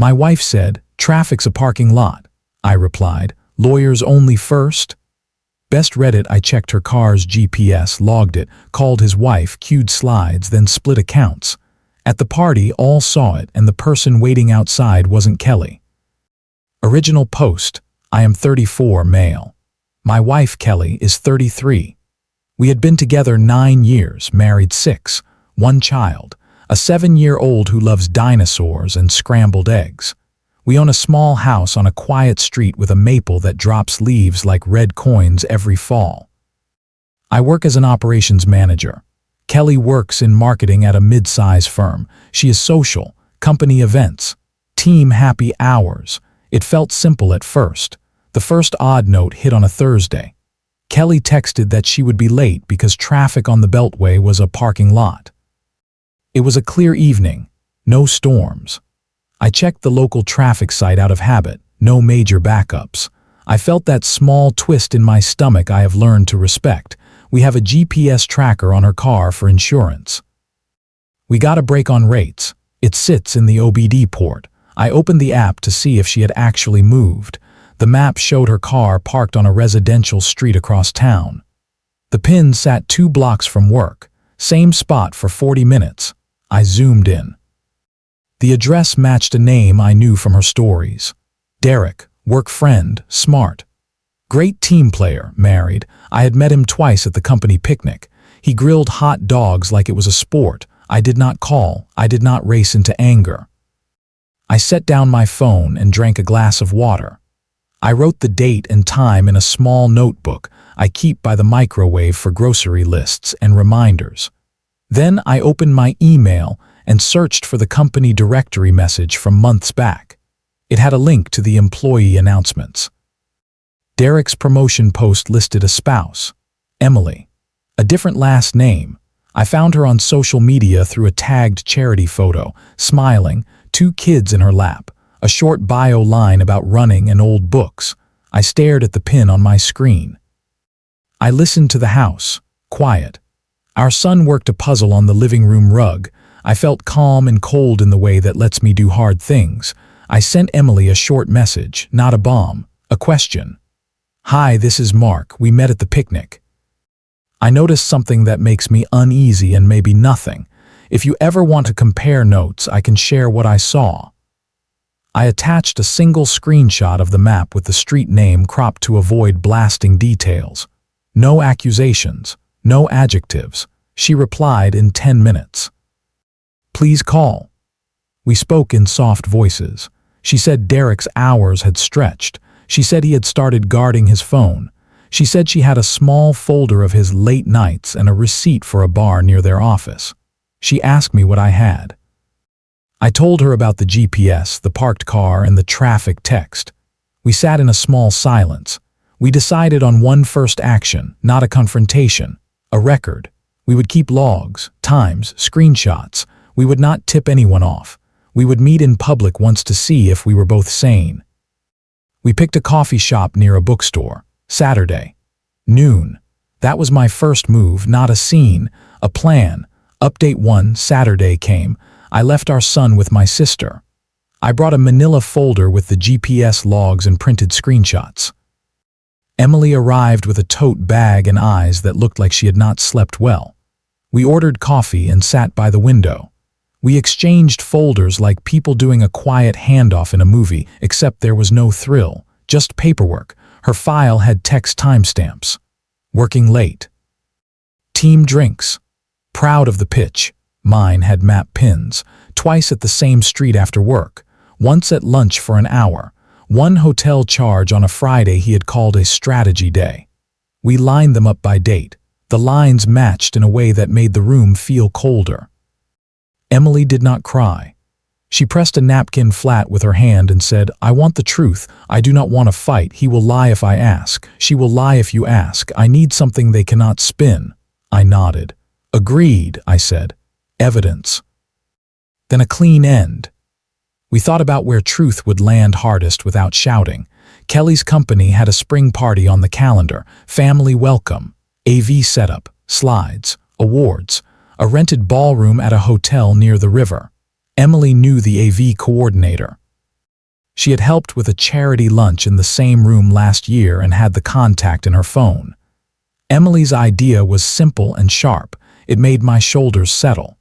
My wife said, "Traffic's a parking lot." I replied, "Lawyers only first?" Best read it. I checked her car's GPS, logged it, called his wife, queued slides, then split accounts. At the party, all saw it, and the person waiting outside wasn't Kelly. Original post: I am 34, male. My wife, Kelly, is 33. We had been together 9 years, married 6, one child, a 7-year-old who loves dinosaurs and scrambled eggs. We own a small house on a quiet street with a maple that drops leaves like red coins every fall. I work as an operations manager. Kelly works in marketing at a mid-size firm. She is social, company events, team happy hours. It felt simple at first. The first odd note hit on a Thursday. Kelly texted that she would be late because traffic on the Beltway was a parking lot. It was a clear evening, no storms. I checked the local traffic site out of habit, no major backups. I felt that small twist in my stomach I have learned to respect. We have a GPS tracker on her car for insurance. We got a break on rates. It sits in the OBD port. I opened the app to see if she had actually moved. The map showed her car parked on a residential street across town. The pin sat 2 blocks from work, same spot for 40 minutes. I zoomed in. The address matched a name I knew from her stories. Derek, work friend, smart. Great team player, married. I had met him twice at the company picnic. He grilled hot dogs like it was a sport. I did not call. I did not race into anger. I set down my phone and drank a glass of water. I wrote the date and time in a small notebook I keep by the microwave for grocery lists and reminders. Then I opened my email and searched for the company directory message from months back. It had a link to the employee announcements. Derek's promotion post listed a spouse, Emily, a different last name. I found her on social media through a tagged charity photo, smiling, 2 kids in her lap, a short bio line about running and old books. I stared at the pin on my screen. I listened to the house, quiet. Our son worked a puzzle on the living room rug. I felt calm and cold in the way that lets me do hard things. I sent Emily a short message, not a bomb, a question. "Hi, this is Mark. We met at the picnic." I noticed something that makes me uneasy and maybe nothing. If you ever want to compare notes, I can share what I saw. I attached a single screenshot of the map with the street name cropped to avoid blasting details. No accusations, no adjectives. She replied in 10 minutes. "Please call." We spoke in soft voices. She said Derek's hours had stretched. She said he had started guarding his phone. She said she had a small folder of his late nights and a receipt for a bar near their office. She asked me what I had. I told her about the GPS, the parked car, and the traffic text. We sat in a small silence. We decided on one first action, not a confrontation, a record. We would keep logs, times, screenshots. We would not tip anyone off. We would meet in public once to see if we were both sane. We picked a coffee shop near a bookstore. Saturday. Noon. That was my first move, not a scene, a plan. Update 1, Saturday came. I left our son with my sister. I brought a manila folder with the GPS logs and printed screenshots. Emily arrived with a tote bag and eyes that looked like she had not slept well. We ordered coffee and sat by the window. We exchanged folders like people doing a quiet handoff in a movie, except there was no thrill, just paperwork. Her file had text timestamps. Working late. Team drinks. Proud of the pitch. Mine had map pins. Twice at the same street after work. Once at lunch for an hour. One hotel charge on a Friday he had called a strategy day. We lined them up by date. The lines matched in a way that made the room feel colder. Emily did not cry. She pressed a napkin flat with her hand and said, "I want the truth. I do not want to fight. He will lie if I ask. She will lie if you ask. I need something they cannot spin." I nodded. "Agreed," I said. "Evidence." Then a clean end. We thought about where truth would land hardest without shouting. Kelly's company had a spring party on the calendar, family welcome, AV setup, slides, awards, a rented ballroom at a hotel near the river. Emily knew the AV coordinator. She had helped with a charity lunch in the same room last year and had the contact in her phone. Emily's idea was simple and sharp. It made my shoulders settle.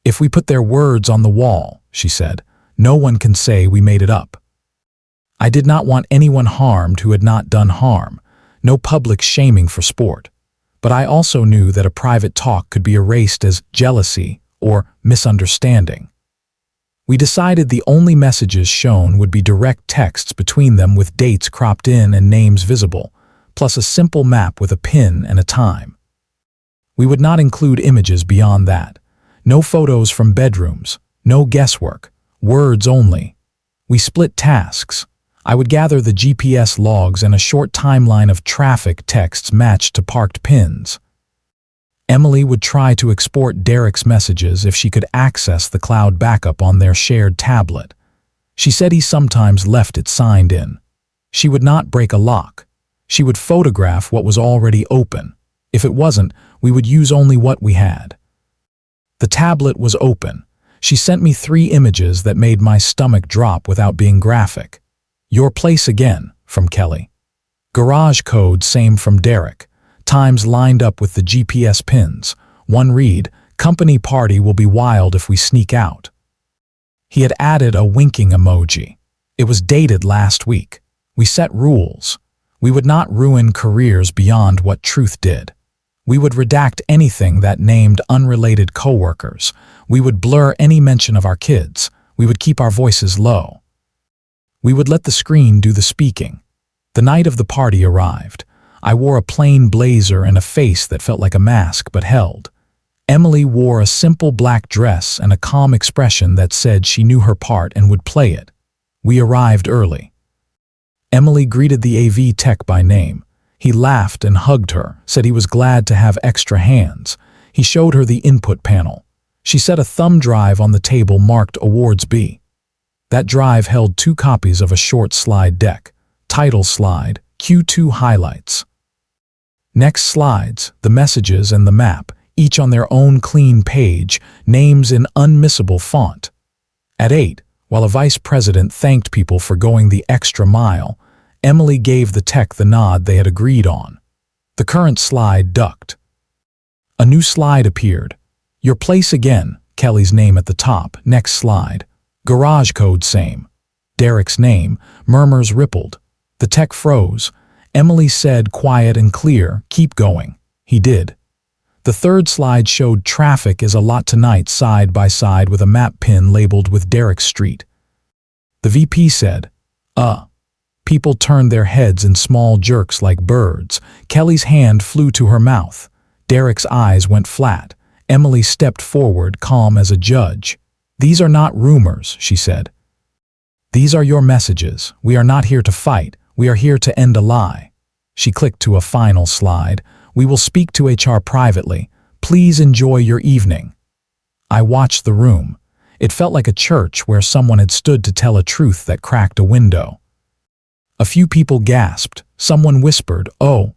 "If we put their words on the wall," she said, "no one can say we made it up." I did not want anyone harmed who had not done harm, no public shaming for sport. But I also knew that a private talk could be erased as jealousy or misunderstanding. We decided the only messages shown would be direct texts between them with dates cropped in and names visible, plus a simple map with a pin and a time. We would not include images beyond that. No photos from bedrooms, no guesswork, words only. We split tasks. I would gather the GPS logs and a short timeline of traffic texts matched to parked pins. Emily would try to export Derek's messages if she could access the cloud backup on their shared tablet. She said he sometimes left it signed in. She would not break a lock. She would photograph what was already open. If it wasn't, we would use only what we had. The tablet was open. She sent me 3 images that made my stomach drop without being graphic. "Your place again," from Kelly. Garage code, same from Derek. Times lined up with the GPS pins. One read, "Company party will be wild if we sneak out." He had added a winking emoji. It was dated last week. We set rules. We would not ruin careers beyond what truth did. We would redact anything that named unrelated coworkers. We would blur any mention of our kids. We would keep our voices low. We would let the screen do the speaking. The night of the party arrived. I wore a plain blazer and a face that felt like a mask but held. Emily wore a simple black dress and a calm expression that said she knew her part and would play it. We arrived early. Emily greeted the AV tech by name. He laughed and hugged her, said he was glad to have extra hands. He showed her the input panel. She set a thumb drive on the table marked Awards B. That drive held 2 copies of a short slide deck. Title slide, Q2 highlights. Next slides, the messages and the map, each on their own clean page, names in unmissable font. At 8, while a vice president thanked people for going the extra mile, Emily gave the tech the nod they had agreed on. The current slide ducked. A new slide appeared. "Your place again," Kelly's name at the top. Next slide. Garage code, same. Derek's name. Murmurs rippled. The tech froze. Emily said, quiet and clear, "Keep going." He did. The third slide showed "Traffic is a lot tonight" side by side with a map pin labeled with Derek's street. The VP said, People turned their heads in small jerks like birds. Kelly's hand flew to her mouth. Derek's eyes went flat. Emily stepped forward, calm as a judge. "These are not rumors," she said. "These are your messages. We are not here to fight. We are here to end a lie." She clicked to a final slide. "We will speak to HR privately. Please enjoy your evening." I watched the room. It felt like a church where someone had stood to tell a truth that cracked a window. A few people gasped. Someone whispered, "Oh."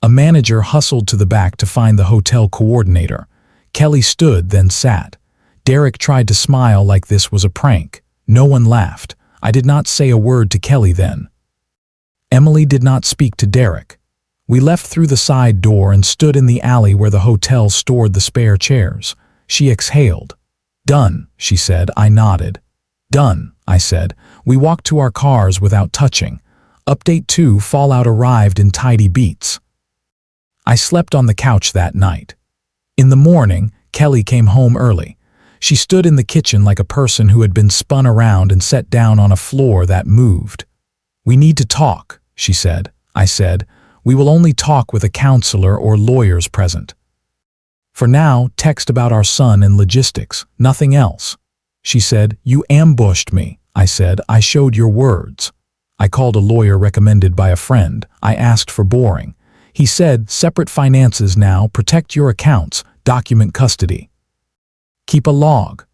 A manager hustled to the back to find the hotel coordinator. Kelly stood, then sat. Derek tried to smile like this was a prank. No one laughed. I did not say a word to Kelly then. Emily did not speak to Derek. We left through the side door and stood in the alley where the hotel stored the spare chairs. She exhaled. "Done," she said. I nodded. "Done," I said. We walked to our cars without touching. Update 2: Fallout arrived in tidy beats. I slept on the couch that night. In the morning, Kelly came home early. She stood in the kitchen like a person who had been spun around and set down on a floor that moved. "We need to talk," she said. I said, "We will only talk with a counselor or lawyers present. For now, text about our son and logistics, nothing else." She said, "You ambushed me." I said, "I showed your words." I called a lawyer recommended by a friend. I asked for boring. He said, "Separate finances now, protect your accounts, document custody. Keep a log."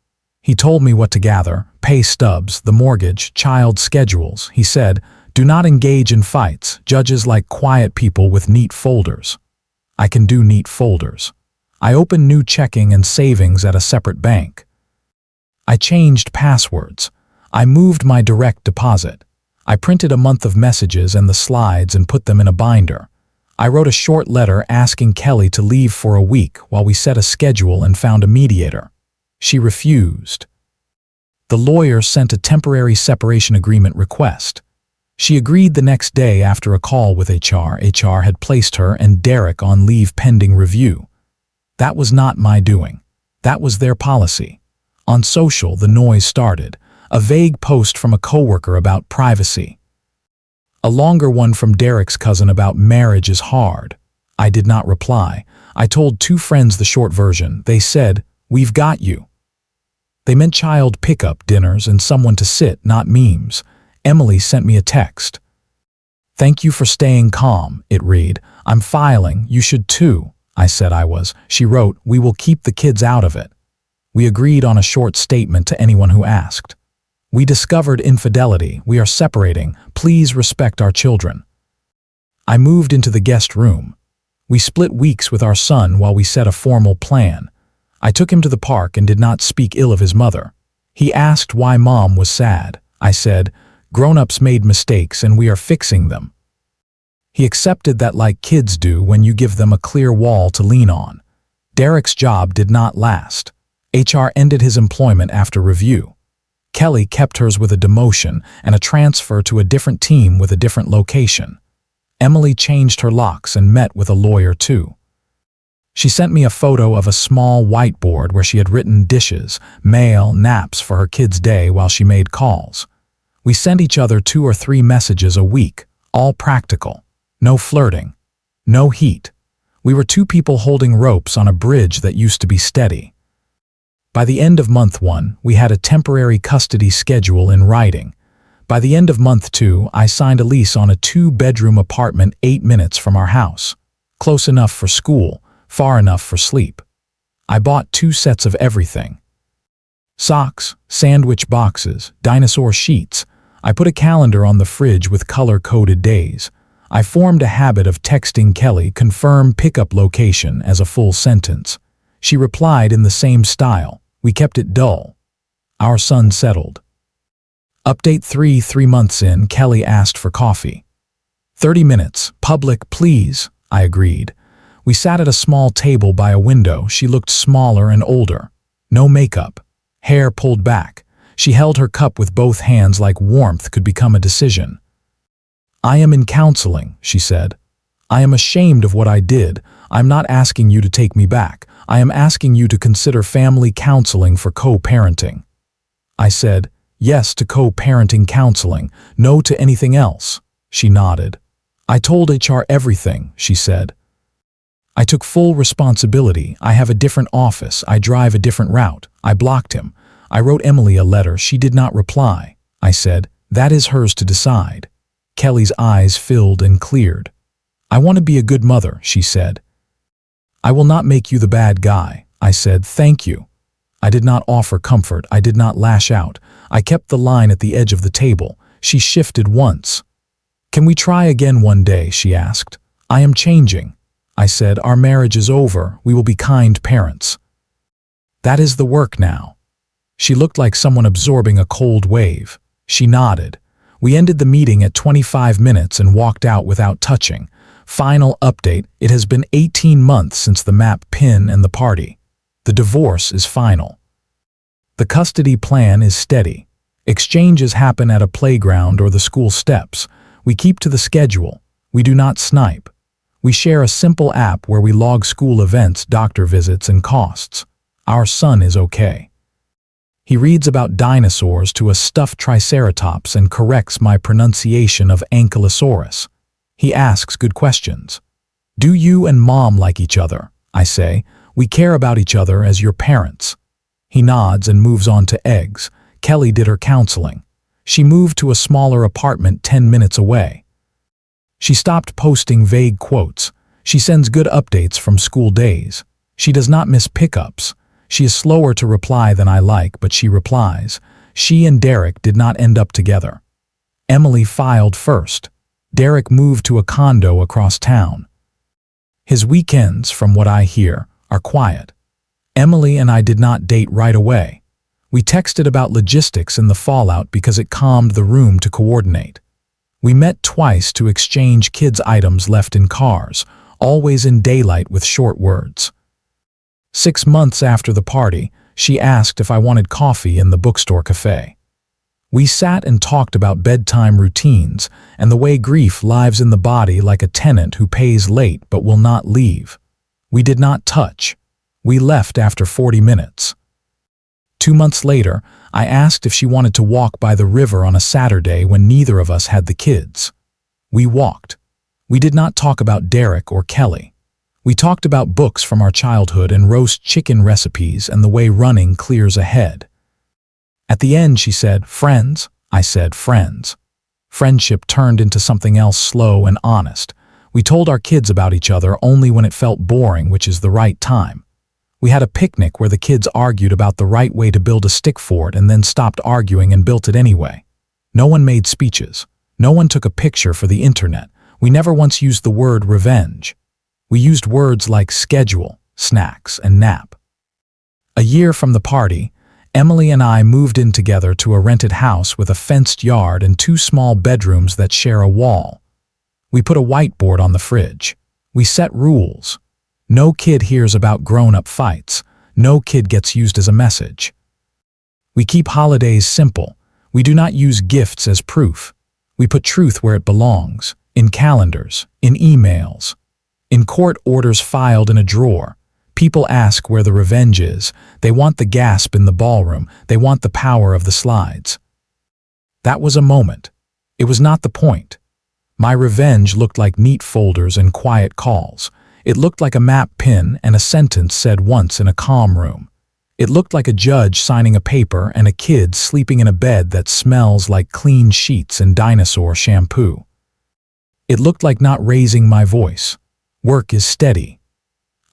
He told me what to gather: pay stubs, the mortgage, child schedules. He said, "Do not engage in fights. Judges like quiet people with neat folders." I can do neat folders. I opened new checking and savings at a separate bank. I changed passwords. I moved my direct deposit. I printed a month of messages and the slides and put them in a binder. I wrote a short letter asking Kelly to leave for a week while we set a schedule and found a mediator. She refused. The lawyer sent a temporary separation agreement request. She agreed the next day after a call with HR. HR had placed her and Derek on leave pending review. That was not my doing. That was their policy. On social, the noise started. A vague post from a coworker about privacy. A longer one from Derek's cousin about marriage is hard. I did not reply. I told 2 friends the short version. They said, "We've got you." They meant child pickup dinners and someone to sit, not memes. Emily sent me a text. "Thank you for staying calm," it read. "I'm filing, you should too." I said I was. She wrote, "We will keep the kids out of it." We agreed on a short statement to anyone who asked. "We discovered infidelity. We are separating. Please respect our children." I moved into the guest room. We split weeks with our son while we set a formal plan. I took him to the park and did not speak ill of his mother. He asked why Mom was sad. I said, "Grown-ups made mistakes and we are fixing them." He accepted that like kids do when you give them a clear wall to lean on. Derek's job did not last. HR ended his employment after review. Kelly kept hers with a demotion and a transfer to a different team with a different location. Emily changed her locks and met with a lawyer too. She sent me a photo of a small whiteboard where she had written dishes, mail, naps for her kids' day while she made calls. We sent each other 2 or 3 messages a week, all practical. No flirting. No heat. We were 2 people holding ropes on a bridge that used to be steady. By the end of month 1, we had a temporary custody schedule in writing. By the end of month 2, I signed a lease on a 2-bedroom apartment 8 minutes from our house. Close enough for school, far enough for sleep. I bought 2 sets of everything. Socks, sandwich boxes, dinosaur sheets. I put a calendar on the fridge with color-coded days. I formed a habit of texting Kelly confirm pickup location as a full sentence. She replied in the same style. We kept it dull. Our son settled. Update 3 months in, Kelly asked for coffee. 30 minutes, public, please, I agreed. We sat at a small table by a window. She looked smaller and older. No makeup. Hair pulled back. She held her cup with both hands like warmth could become a decision. "I am in counseling," she said. "I am ashamed of what I did. I'm not asking you to take me back. I am asking you to consider family counseling for co-parenting." I said, "Yes to co-parenting counseling, no to anything else." She nodded. "I told HR everything," she said. "I took full responsibility. I have a different office. I drive a different route." I blocked him. I wrote Emily a letter. She did not reply. I said, "That is hers to decide." Kelly's eyes filled and cleared. "I want to be a good mother," she said. "I will not make you the bad guy." I said, "Thank you." I did not offer comfort. I did not lash out. I kept the line at the edge of the table. She shifted once. "Can we try again one day?" she asked. "I am changing." I said, "Our marriage is over. We will be kind parents." "That is the work now." She looked like someone absorbing a cold wave. She nodded. We ended the meeting at 25 minutes and walked out without touching. Final update, it has been 18 months since the map pin and the party. The divorce is final. The custody plan is steady. Exchanges happen at a playground or the school steps. We keep to the schedule. We do not snipe. We share a simple app where we log school events, doctor visits, and costs. Our son is okay. He reads about dinosaurs to a stuffed triceratops and corrects my pronunciation of Ankylosaurus. He asks good questions. "Do you and Mom like each other?" I say. "We care about each other as your parents." He nods and moves on to eggs. Kelly did her counseling. She moved to a smaller apartment 10 minutes away. She stopped posting vague quotes. She sends good updates from school days. She does not miss pickups. She is slower to reply than I like, but she replies. She and Derek did not end up together. Emily filed first. Derek moved to a condo across town. His weekends, from what I hear, are quiet. Emily and I did not date right away. We texted about logistics and the fallout because it calmed the room to coordinate. We met twice to exchange kids' items left in cars, always in daylight with short words. 6 months after the party, she asked if I wanted coffee in the bookstore cafe. We sat and talked about bedtime routines and the way grief lives in the body like a tenant who pays late but will not leave. We did not touch. We left after 40 minutes. 2 months later, I asked if she wanted to walk by the river on a Saturday when neither of us had the kids. We walked. We did not talk about Derek or Kelly. We talked about books from our childhood and roast chicken recipes and the way running clears a head. At the end, she said, "Friends?" I said, "Friends." Friendship turned into something else slow and honest. We told our kids about each other only when it felt boring, which is the right time. We had a picnic where the kids argued about the right way to build a stick fort and then stopped arguing and built it anyway. No one made speeches. No one took a picture for the internet. We never once used the word revenge. We used words like schedule, snacks, and nap. A year from the party, Emily and I moved in together to a rented house with a fenced yard and 2 small bedrooms that share a wall. We put a whiteboard on the fridge. We set rules. No kid hears about grown-up fights. No kid gets used as a message. We keep holidays simple. We do not use gifts as proof. We put truth where it belongs, in calendars, in emails, in court orders filed in a drawer. People ask where the revenge is. They want the gasp in the ballroom. They want the power of the slides. That was a moment. It was not the point. My revenge looked like neat folders and quiet calls. It looked like a map pin and a sentence said once in a calm room. It looked like a judge signing a paper and a kid sleeping in a bed that smells like clean sheets and dinosaur shampoo. It looked like not raising my voice. Work is steady.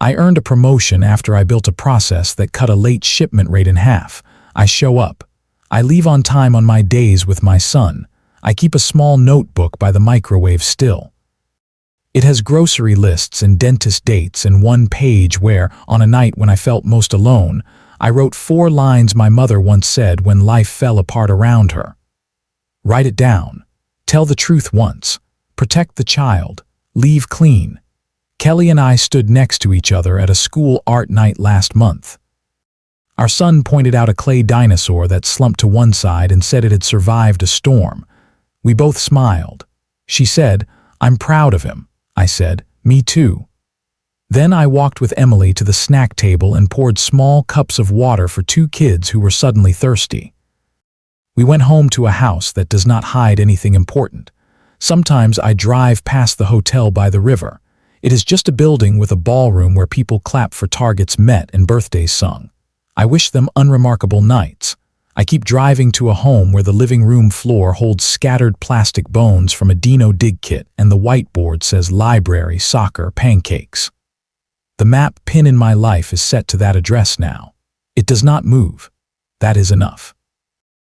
I earned a promotion after I built a process that cut a late shipment rate in half. I show up. I leave on time on my days with my son. I keep a small notebook by the microwave still. It has grocery lists and dentist dates and one page where, on a night when I felt most alone, I wrote 4 lines my mother once said when life fell apart around her. Write it down. Tell the truth once. Protect the child. Leave clean. Kelly and I stood next to each other at a school art night last month. Our son pointed out a clay dinosaur that slumped to one side and said it had survived a storm. We both smiled. She said, "I'm proud of him." I said, "Me too." Then I walked with Emily to the snack table and poured small cups of water for 2 kids who were suddenly thirsty. We went home to a house that does not hide anything important. Sometimes I drive past the hotel by the river. It is just a building with a ballroom where people clap for targets met and birthdays sung. I wish them unremarkable nights. I keep driving to a home where the living room floor holds scattered plastic bones from a Dino dig kit and the whiteboard says library, soccer, pancakes. The map pin in my life is set to that address now. It does not move. That is enough.